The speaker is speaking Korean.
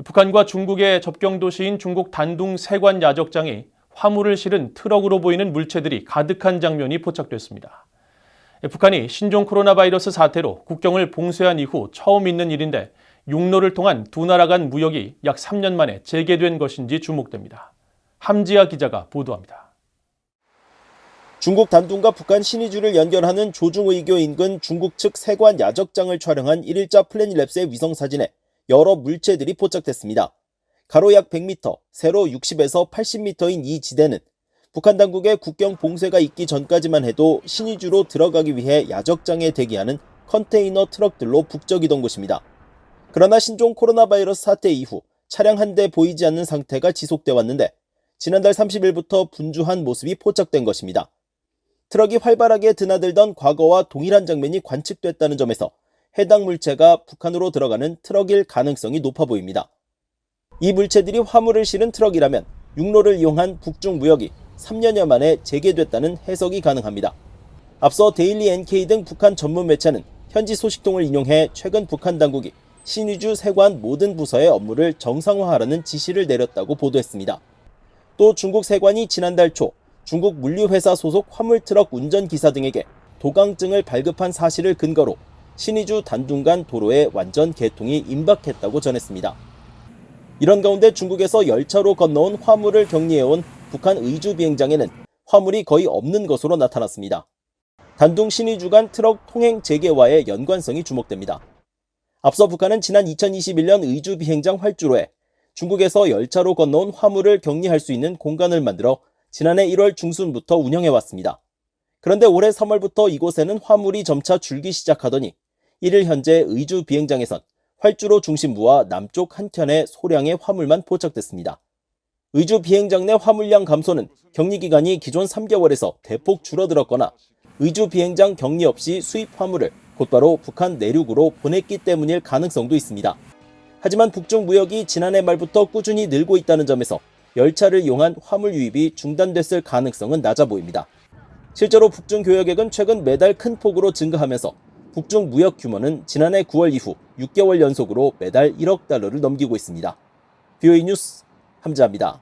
북한과 중국의 접경 도시인 중국 단둥 세관 야적장이 화물을 실은 트럭으로 보이는 물체들이 가득한 장면이 포착됐습니다. 북한이 신종 코로나 바이러스 사태로 국경을 봉쇄한 이후 처음 있는 일인데 육로를 통한 두 나라 간 무역이 약 3년 만에 재개된 것인지 주목됩니다. 함지아 기자가 보도합니다. 중국 단둥과 북한 신의주를 연결하는 조중의교 인근 중국 측 세관 야적장을 촬영한 1일자 플래닛랩스의 위성사진에 여러 물체들이 포착됐습니다. 가로 약 100m, 세로 60에서 80m인 이 지대는 북한 당국의 국경 봉쇄가 있기 전까지만 해도 신의주로 들어가기 위해 야적장에 대기하는 컨테이너 트럭들로 북적이던 곳입니다. 그러나 신종 코로나 바이러스 사태 이후 차량 한 대 보이지 않는 상태가 지속돼 왔는데 지난달 30일부터 분주한 모습이 포착된 것입니다. 트럭이 활발하게 드나들던 과거와 동일한 장면이 관측됐다는 점에서 해당 물체가 북한으로 들어가는 트럭일 가능성이 높아 보입니다. 이 물체들이 화물을 실은 트럭이라면 육로를 이용한 북중 무역이 3년여 만에 재개됐다는 해석이 가능합니다. 앞서 데일리 NK 등 북한 전문 매체는 현지 소식통을 인용해 최근 북한 당국이 신의주 세관 모든 부서의 업무를 정상화하라는 지시를 내렸다고 보도했습니다. 또 중국 세관이 지난달 초 중국 물류회사 소속 화물트럭 운전기사 등에게 도강증을 발급한 사실을 근거로 신의주 단둥 간 도로에 완전 개통이 임박했다고 전했습니다. 이런 가운데 중국에서 열차로 건너온 화물을 격리해온 북한 의주 비행장에는 화물이 거의 없는 것으로 나타났습니다. 단둥 신의주 간 트럭 통행 재개와의 연관성이 주목됩니다. 앞서 북한은 지난 2021년 의주 비행장 활주로에 중국에서 열차로 건너온 화물을 격리할 수 있는 공간을 만들어 지난해 1월 중순부터 운영해왔습니다. 그런데 올해 3월부터 이곳에는 화물이 점차 줄기 시작하더니 1일 현재 의주 비행장에선 활주로 중심부와 남쪽 한켠에 소량의 화물만 포착됐습니다. 의주 비행장 내 화물량 감소는 격리 기간이 기존 3개월에서 대폭 줄어들었거나 의주 비행장 격리 없이 수입 화물을 곧바로 북한 내륙으로 보냈기 때문일 가능성도 있습니다. 하지만 북중 무역이 지난해 말부터 꾸준히 늘고 있다는 점에서 열차를 이용한 화물 유입이 중단됐을 가능성은 낮아 보입니다. 실제로 북중 교역액은 최근 매달 큰 폭으로 증가하면서 북중 무역 규모는 지난해 9월 이후 6개월 연속으로 매달 1억 달러를 넘기고 있습니다. VOA 뉴스 함지아입니다.